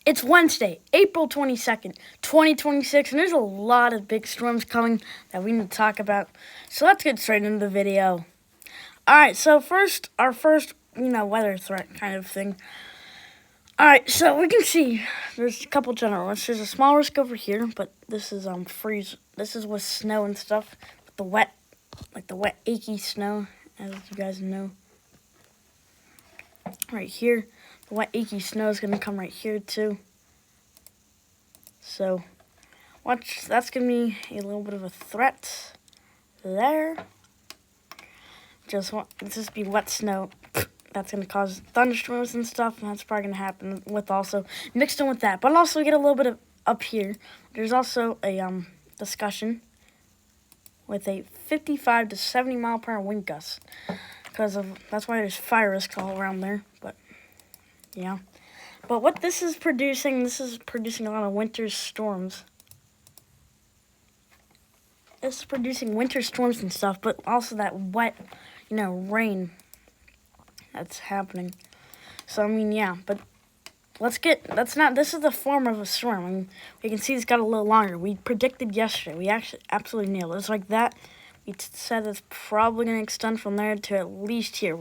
It's Wednesday, April 22nd, 2026, and there's a lot of big storms coming that we need to talk about. So let's get straight into the video. Alright, so our first, weather threat kind of thing. Alright, so we can see there's a couple general risks. There's a small risk over here, but this is freeze. This is with snow and stuff, with the wet, achy snow, as you guys know. Right here. The wet, achy snow is going to come right here, too. So, watch. That's going to be a little bit of a threat there. Just be wet snow. That's going to cause thunderstorms and stuff, and that's probably going to happen with also mixed in with that. But also, we get a little bit of up here. There's also a discussion with a 55 to 70 mile per hour wind gust. That's why there's fire risk all around there. But yeah, but what this is producing a lot of winter storms. This is producing winter storms and stuff, but also that wet, rain that's happening. So I mean, yeah, but this is the form of a storm. I mean, we can see it's got a little longer. We predicted yesterday. We actually absolutely nailed it. It's like that. We said it's probably going to extend from there to at least here.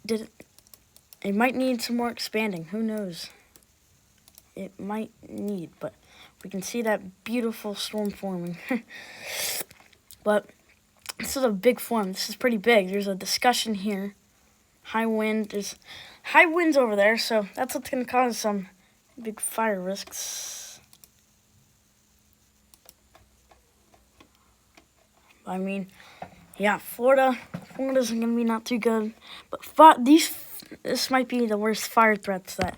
It might need some more expanding. Who knows? It might need, but we can see that beautiful storm forming. But this is a big form. This is pretty big. There's a discussion here. High wind. There's high winds over there, so that's what's going to cause some big fire risks. I mean, yeah, Florida's going to be not too good. But this might be the worst fire threats that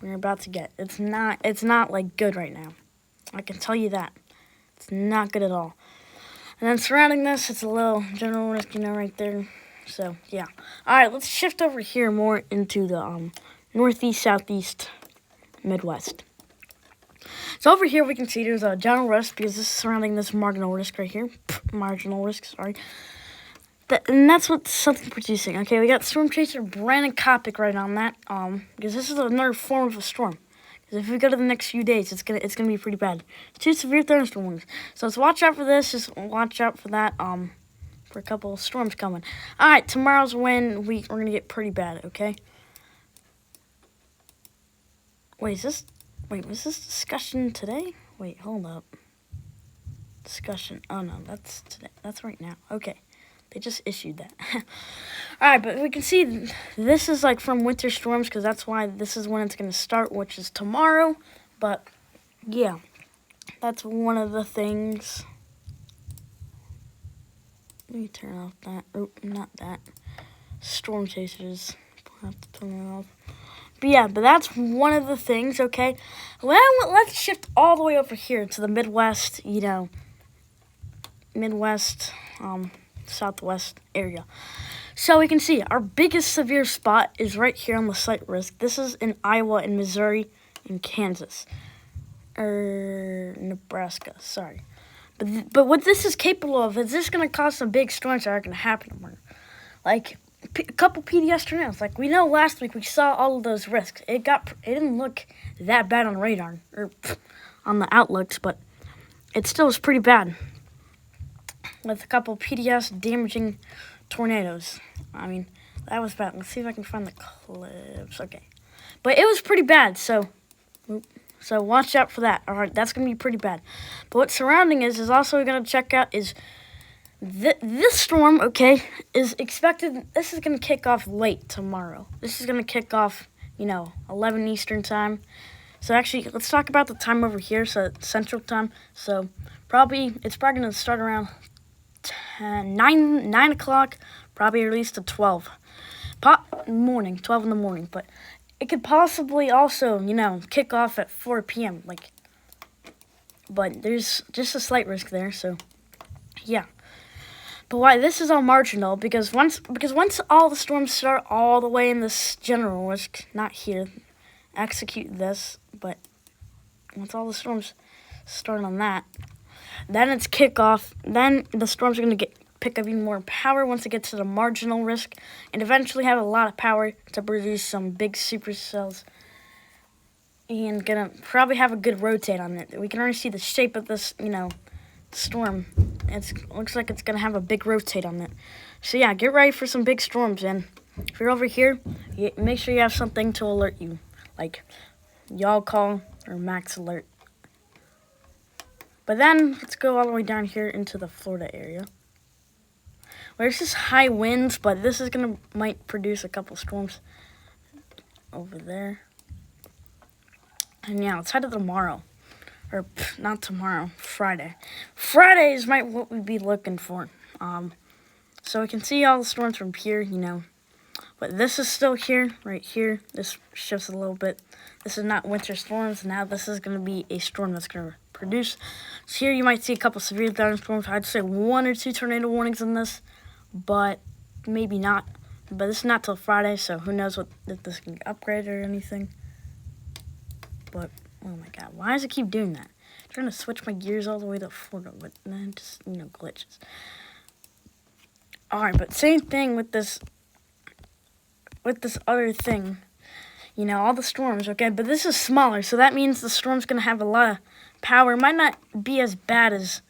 we're about to get. It's not like good right now. I can tell you that. It's not good at all. And then surrounding this, it's a little general risk, right there. So, yeah. All right, let's shift over here more into the northeast, southeast, Midwest. So over here we can see there's a general risk because this is surrounding this marginal risk right here. Marginal risk, sorry. And that's what something producing. Okay, we got storm chaser Brandon Kopic right on that. Because this is another form of a storm. Because if we go to the next few days, it's gonna be pretty bad. 2 severe thunderstorms. So let's watch out for this. Just watch out for that. For a couple of storms coming. All right, tomorrow's when we're gonna get pretty bad. Okay. Wait, was this discussion today? Wait, hold up. Discussion. Oh, no, that's today. That's right now. Okay. They just issued that. All right, but we can see this is like from winter storms because that's why this is when it's going to start, which is tomorrow. But, yeah, that's one of the things. Let me turn off that. Oh, not that. Storm chasers. I'll have to turn it off. But yeah, that's one of the things, okay? Well, let's shift all the way over here to the Midwest, Midwest, Southwest area. So we can see our biggest severe spot is right here on the slight risk. This is in Iowa and Missouri and Kansas. Nebraska, sorry. But what this is capable of is this going to cause some big storms that are going to happen tomorrow. Like a couple PDS tornadoes. Like we know last week we saw all of those risks. It didn't look that bad on radar or on the outlooks, but it still was pretty bad. With a couple PDS damaging tornadoes. I mean, that was bad. Let's see if I can find the clips. Okay. But it was pretty bad, so watch out for that. All right, that's going to be pretty bad. But what's surrounding is also going to check out is this storm, okay, is expected. This is going to kick off late tomorrow. This is going to kick off, 11 Eastern time. So actually, let's talk about the time over here. So Central time. So it's probably going to start around 9 o'clock, probably at least to 12. 12 in the morning. But it could possibly also, kick off at 4 p.m. But there's just a slight risk there. So yeah. But why this is all marginal because once all the storms start all the way in this general risk, not here, execute this, but once all the storms start on that, then it's kickoff. Then the storms are going to pick up even more power once it gets to the marginal risk, and eventually have a lot of power to produce some big supercells and gonna probably have a good rotate on it. We can already see the shape of this, storm. It looks like it's gonna have a big rotate on it. So yeah, get ready for some big storms. And if you're over here, make sure you have something to alert you, like y'all call or max alert. But then let's go all the way down here into the Florida area. There's just high winds, but this is might produce a couple storms over there. And yeah, let's head to tomorrow. Or not tomorrow, Friday. Fridays might what we'd be looking for. So we can see all the storms from here, But this is still here, right here. This shifts a little bit. This is not winter storms. Now this is going to be a storm that's going to produce. So here you might see a couple severe thunderstorms. I'd say 1 or 2 tornado warnings in this, but maybe not. But this is not till Friday, so who knows if this can get upgraded or anything. But, oh my god, why does it keep doing that? I'm trying to switch my gears all the way to Florida, but then just, glitches. Alright, but same thing with this other thing. All the storms, okay? But this is smaller, so that means the storm's going to have a lot of power. It might not be as bad as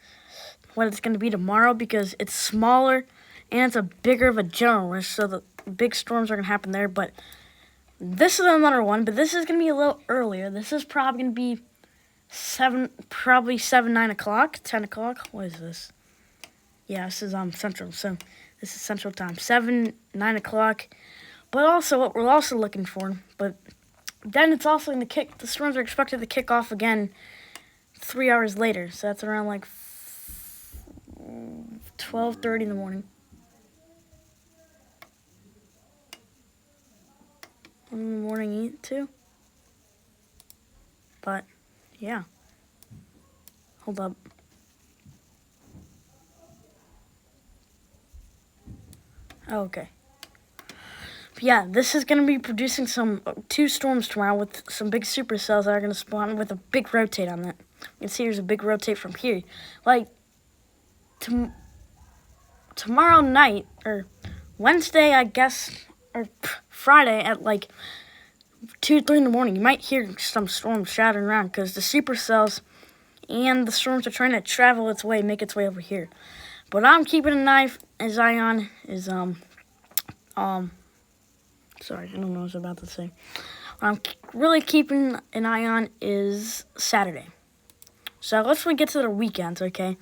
what it's going to be tomorrow because it's smaller and it's a bigger of a general risk, so the big storms are going to happen there. But this is another one, but this is going to be a little earlier. This is probably going to be 7, 9 o'clock, 10 o'clock. What is this? Yeah, this is Central, so this is Central Time, 7, 9 o'clock. But also, what we're also looking for, but then it's also going to kick, the storms are expected to kick off again 3 hours later. So that's around like 12:30 in the morning. In the morning too. But, yeah. Hold up. Oh, okay. Yeah, this is going to be producing 2 storms tomorrow with some big supercells that are going to spawn with a big rotate on it. You can see there's a big rotate from here. Like, tomorrow night, or Wednesday, I guess, or Friday at like 2, 3 in the morning, you might hear some storms shattering around because the supercells and the storms are trying to travel make its way over here. But I'm keeping an eye on is, sorry, I don't know what I was about to say. What I'm really keeping an eye on is Saturday. So let's get to the weekends, okay?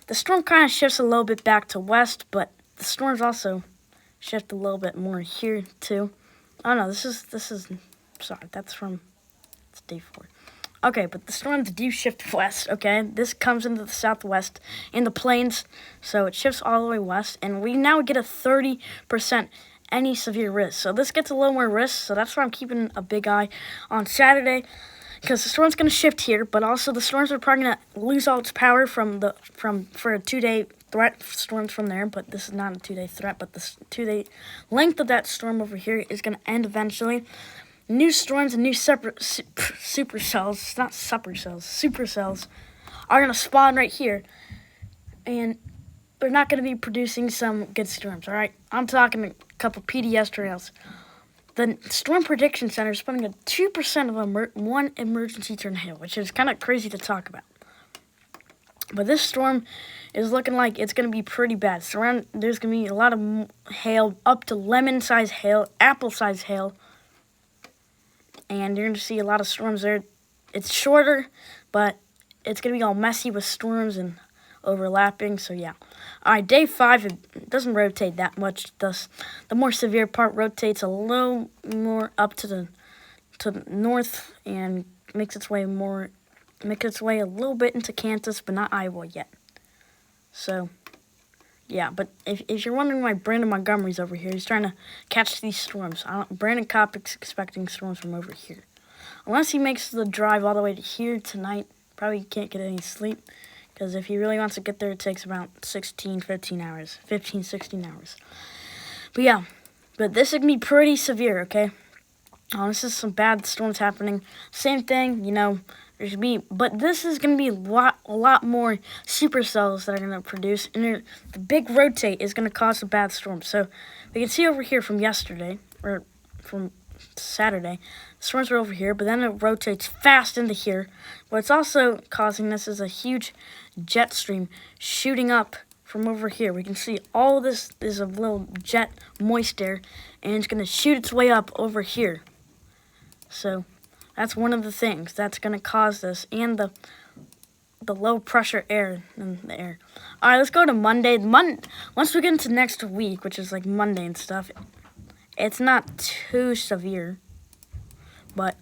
The storm kind of shifts a little bit back to west, but the storms also shift a little bit more here too. Oh no, this is sorry, it's day 4. Okay, but the storms do shift west, okay? This comes into the southwest in the plains, so it shifts all the way west, and we now get a 30% any severe risk. So this gets a little more risk, so that's why I'm keeping a big eye on Saturday, because the storm's going to shift here, but also the storms are probably going to lose all its power for a 2-day threat storms from there, but this is not a 2-day threat, but the 2-day length of that storm over here is going to end eventually. New storms and new supercells, not supercells, supercells are going to spawn right here, and they're not going to be producing some good storms, all right? I'm talking a couple PDS trails. The Storm Prediction Center is putting a 2% of one emergency tornado, which is kind of crazy to talk about. But this storm is looking like it's going to be pretty bad. There's going to be a lot of hail, up to lemon-sized hail, apple-sized hail. And you're going to see a lot of storms there. It's shorter, but it's going to be all messy with storms and overlapping, so yeah. Alright, day 5, it doesn't rotate that much. Thus, the more severe part rotates a little more up to the north and makes its way a little bit into Kansas, but not Iowa yet. So, yeah, but if you're wondering why Brandon Montgomery's over here, he's trying to catch these storms. Brandon Kopp is expecting storms from over here. Unless he makes the drive all the way to here tonight, probably can't get any sleep. Because if he really wants to get there, it takes about 16 hours. But yeah, but this is going to be pretty severe, okay? This is some bad storms happening. Same thing, but this is going to be a lot more supercells that are going to produce. And the big rotate is going to cause a bad storm. So we can see over here from yesterday, or from Saturday. The storms are over here, but then it rotates fast into here. What's also causing this is a huge jet stream shooting up from over here. We can see all of this is a little jet moist air, and it's going to shoot its way up over here. So that's one of the things that's going to cause this, and the low pressure air in the air. All right, let's go to Monday. Once we get into next week, which is like Monday and stuff, it's not too severe, but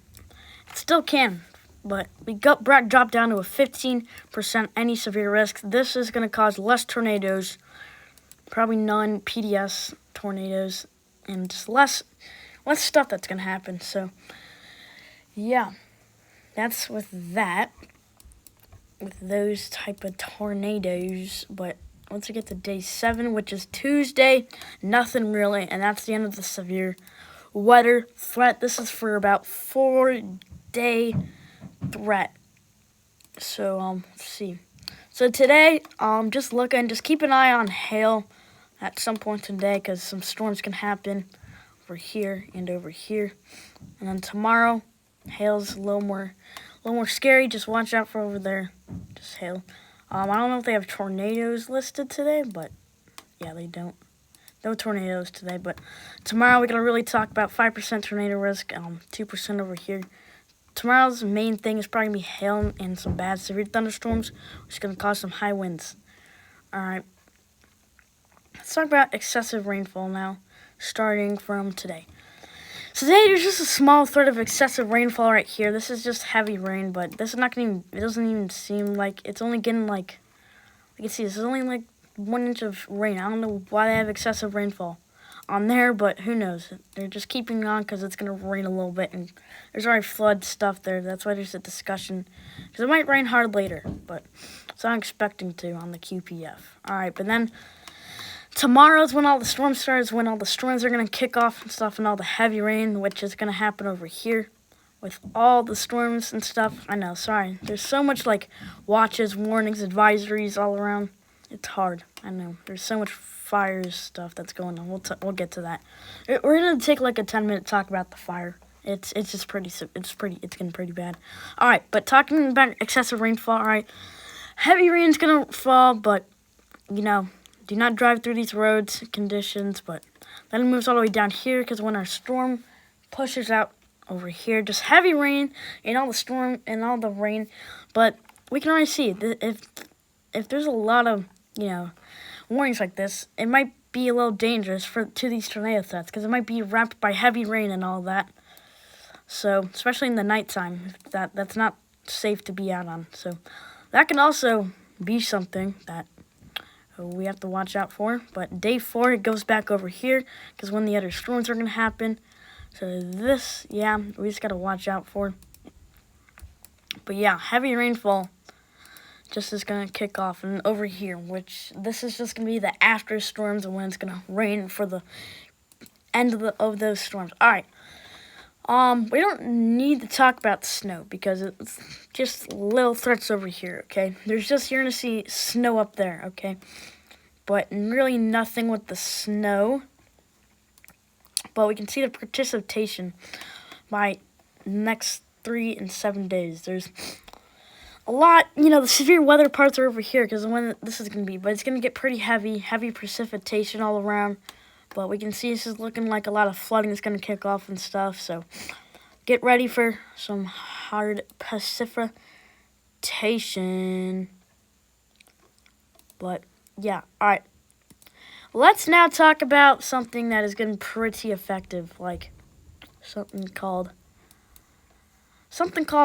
it still can. But we got dropped down to a 15% any severe risk. This is going to cause less tornadoes, probably none PDS tornadoes, and just less stuff that's going to happen. So, yeah, that's with that, with those type of tornadoes. But once we get to day 7, which is Tuesday, nothing really, and that's the end of the severe weather threat. This is for about 4-day threat. So let's see. So today, just keep an eye on hail at some point today, because some storms can happen over here and over here. And then tomorrow, hail's a little more scary. Just watch out for over there. Just hail. I don't know if they have tornadoes listed today, but yeah, they don't. No tornadoes today, but tomorrow we're gonna really talk about 5% tornado risk, 2% over here. Tomorrow's main thing is probably gonna be hail and some bad severe thunderstorms, which is gonna cause some high winds. All right, let's talk about excessive rainfall now, starting from today. So today there's just a small threat of excessive rainfall right here. This is just heavy rain, but this is not gonna. It doesn't even seem like it's only getting like. You can see this is only like 1 inch of rain. I don't know why they have excessive rainfall on there, but who knows? They're just keeping it on because it's gonna rain a little bit, and there's already flood stuff there. That's why there's a discussion, because it might rain hard later, but it's not expecting to on the QPF. All right, but then tomorrow's when all the storms start, is when all the storms are going to kick off and stuff, and all the heavy rain, which is going to happen over here with all the storms and stuff. I know, sorry. There's so much like watches, warnings, advisories all around. It's hard. I know. There's so much fires stuff that's going on. We'll get to that. We're going to take like a 10-minute talk about the fire. It's getting pretty bad. All right, but talking about excessive rainfall, all right. Heavy rain's going to fall, but do not drive through these roads conditions. But then it moves all the way down here, because when our storm pushes out over here, just heavy rain and all the storm and all the rain. But we can already see if there's a lot of warnings like this, it might be a little dangerous to these tornado threats, because it might be wrapped by heavy rain and all that. So especially in the nighttime, that's not safe to be out on. So that can also be something that we have to watch out for. But day 4, it goes back over here, because when the other storms are going to happen. So this, yeah, we just got to watch out for. But yeah, heavy rainfall just is going to kick off. And over here, which this is just going to be the after storms, and when it's going to rain for the end of those storms. All right. We don't need to talk about snow, because it's just little threats over here, okay? You're going to see snow up there, okay? But really nothing with the snow. But we can see the precipitation by next 3 and 7 days. There's a lot, the severe weather parts are over here, because when this is going to be. But it's going to get pretty heavy precipitation all around. But we can see this is looking like a lot of flooding is going to kick off and stuff. So get ready for some hard precipitation. But yeah, all right. Let's now talk about something that is getting pretty effective, like something called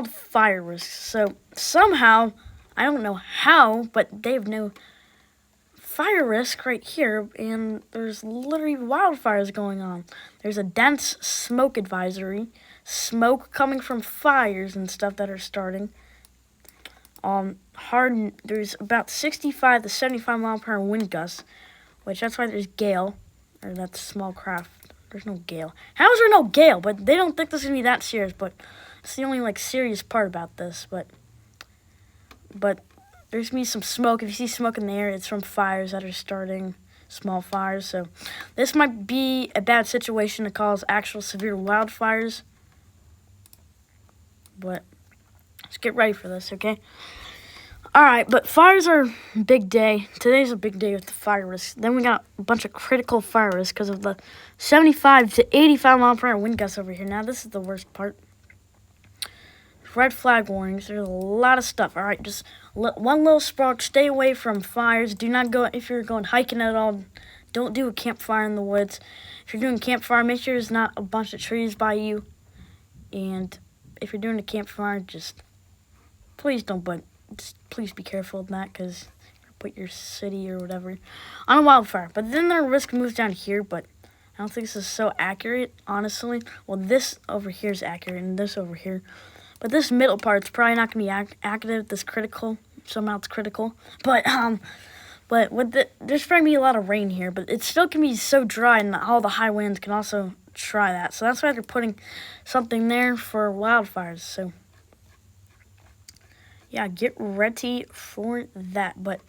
fire risk. So somehow, I don't know how, but they have no fire risk right here, and there's literally wildfires going on. There's a dense smoke advisory, smoke coming from fires and stuff that are starting. There's about 65 to 75 mile per hour wind gusts, which that's why there's gale, or that's small craft. There's no gale. How is there no gale? But they don't think this is gonna be that serious. But it's the only serious part about this. But there's gonna be some smoke. If you see smoke in the air, it's from fires that are starting. small fires. So this might be a bad situation to cause actual severe wildfires. But let's get ready for this, okay? Alright, but fires are a big day. Today's a big day with the fire risk. Then we got a bunch of critical fire risk because of the 75 to 85 mile per hour wind gusts over here. Now, this is the worst part. Red flag warnings. There's a lot of stuff. Alright, just one little spark. Stay away from fires. Do not go, if you're going hiking at all, don't do a campfire in the woods. If you're doing a campfire, make sure there's not a bunch of trees by you. And if you're doing a campfire, just please don't, but just please be careful of that because put your city or whatever on a wildfire. But then the risk moves down here, but I don't think this is so accurate, honestly. Well, this over here is accurate and this over here. But this middle part's probably not going to be active, this critical. Somehow it's critical. But with there's probably going to be a lot of rain here, but it still can be so dry and all the high winds can also try that. So that's why they're putting something there for wildfires. So yeah, get ready for that. But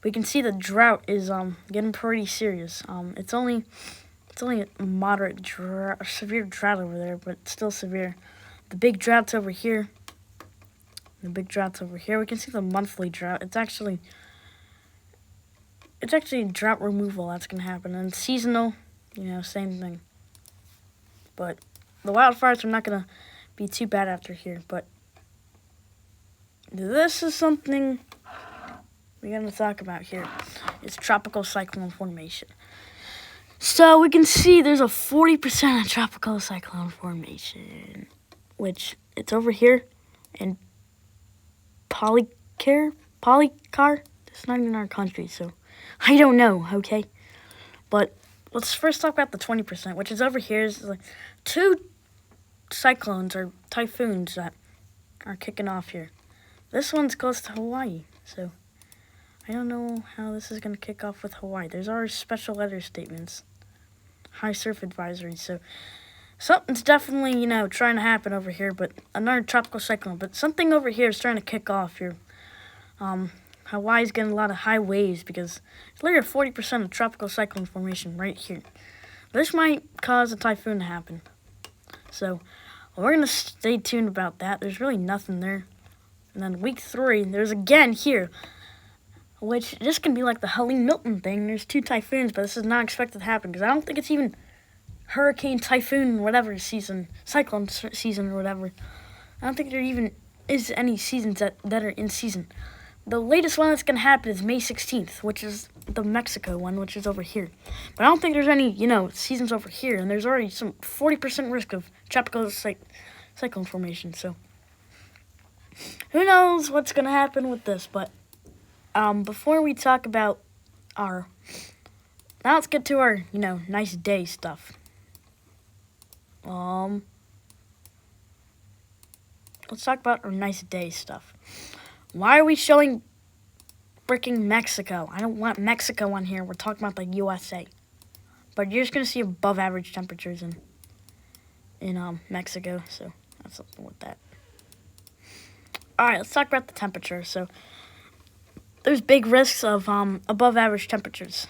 we can see the drought is getting pretty serious. It's only a moderate severe drought over there, but still severe. The big drought's over here. The big drought's over here. We can see the monthly drought. It's actually drought removal that's gonna happen, and seasonal, same thing. But the wildfires are not gonna be too bad after here. But this is something we're going to talk about here. It's tropical cyclone formation. So we can see there's a 40% of tropical cyclone formation, which it's over here in Polycar. It's not in our country, so I don't know, okay? But let's first talk about the 20%, which is over here. Is like 2 cyclones or typhoons that are kicking off here. This one's close to Hawaii, so I don't know how this is going to kick off with Hawaii. There's already special weather statements, high surf advisories, so something's definitely, trying to happen over here, but another tropical cyclone. But something over here is trying to kick off here. Hawaii's getting a lot of high waves because it's literally 40% of tropical cyclone formation right here. This might cause a typhoon to happen. So we're going to stay tuned about that. There's really nothing there. And then week 3, there's again here, which this can be like the Helene Milton thing. There's 2 typhoons, but this is not expected to happen because I don't think it's even hurricane, typhoon, whatever season, cyclone season or whatever. I don't think there even is any seasons that are in season. The latest one that's going to happen is May 16th, which is the Mexico one, which is over here. But I don't think there's any, seasons over here, and there's already some 40% risk of tropical cyclone formation, so who knows what's going to happen with this. But before we talk about now let's get to our, nice day stuff. Let's talk about our nice day stuff. Why are we showing freaking Mexico? I don't want Mexico on here. We're talking about the USA. But you're just going to see above average temperatures in Mexico, so that's something with that. Alright, let's talk about the temperature. So there's big risks of above average temperatures.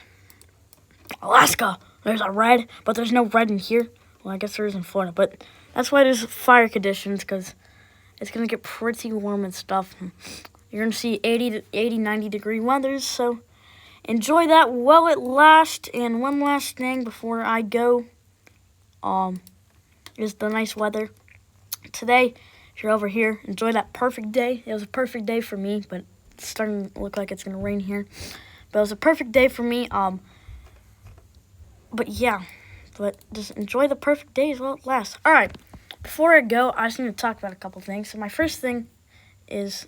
Alaska, there's a red, but there's no red in here. Well, I guess there is in Florida, but that's why there's fire conditions, because it's going to get pretty warm and stuff. You're going to see 80, 90 degree weathers, so enjoy that while it lasts. And one last thing before I go is the nice weather. Today, if you're over here, enjoy that perfect day. It was a perfect day for me, but it's starting to look like it's going to rain here. But it was a perfect day for me. But yeah, but just enjoy the perfect day as well it lasts. All right, before I go, I just need to talk about a couple things. So my first thing is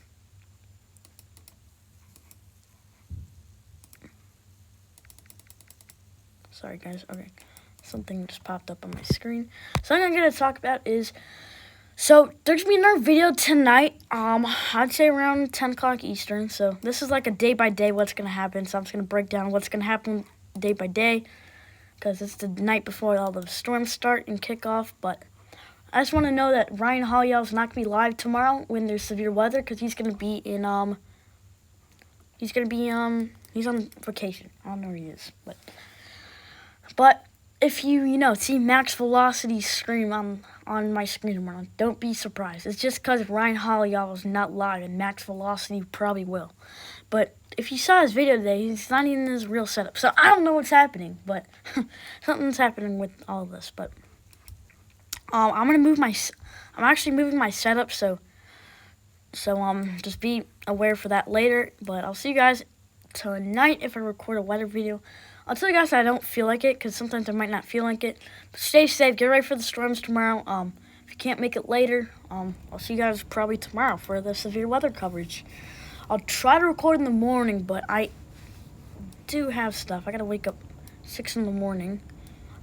sorry guys, okay, something just popped up on my screen. So I'm going to talk about is, so there's going to be another video tonight, I'd say around 10 o'clock Eastern. So this is like a day by day what's going to happen. So I'm just going to break down what's going to happen day by day, because it's the night before all the storms start and kick off. But I just want to know that Ryan Holyell's not going to be live tomorrow when there's severe weather, because he's going to be in, he's on vacation. I don't know where he is, but But if you see max velocity scream on my screen tomorrow, don't be surprised. It's just because Ryan Hollyoll is not live, and max velocity probably will. But if you saw his video today, he's not even in his real setup. So I don't know what's happening, but something's happening with all of this. But I'm actually moving my setup, so just be aware for that later. But I'll see you guys tonight if I record a weather video. I'll tell you guys that I don't feel like it, because sometimes I might not feel like it. But stay safe. Get ready for the storms tomorrow. If you can't make it later, I'll see you guys probably tomorrow for the severe weather coverage. I'll try to record in the morning, but I do have stuff. I gotta wake up 6 in the morning.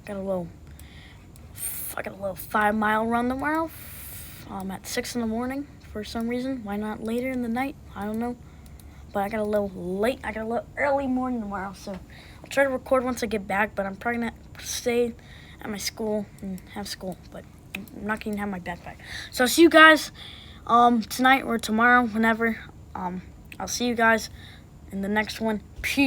I got a little 5-mile run tomorrow. At 6 in the morning for some reason. Why not later in the night? I don't know. But I got a little early morning tomorrow, so I'll try to record once I get back. But I'm probably gonna stay at my school and have school, but I'm not gonna have my backpack. So I'll see you guys tonight or tomorrow, whenever. I'll see you guys in the next one. Peace.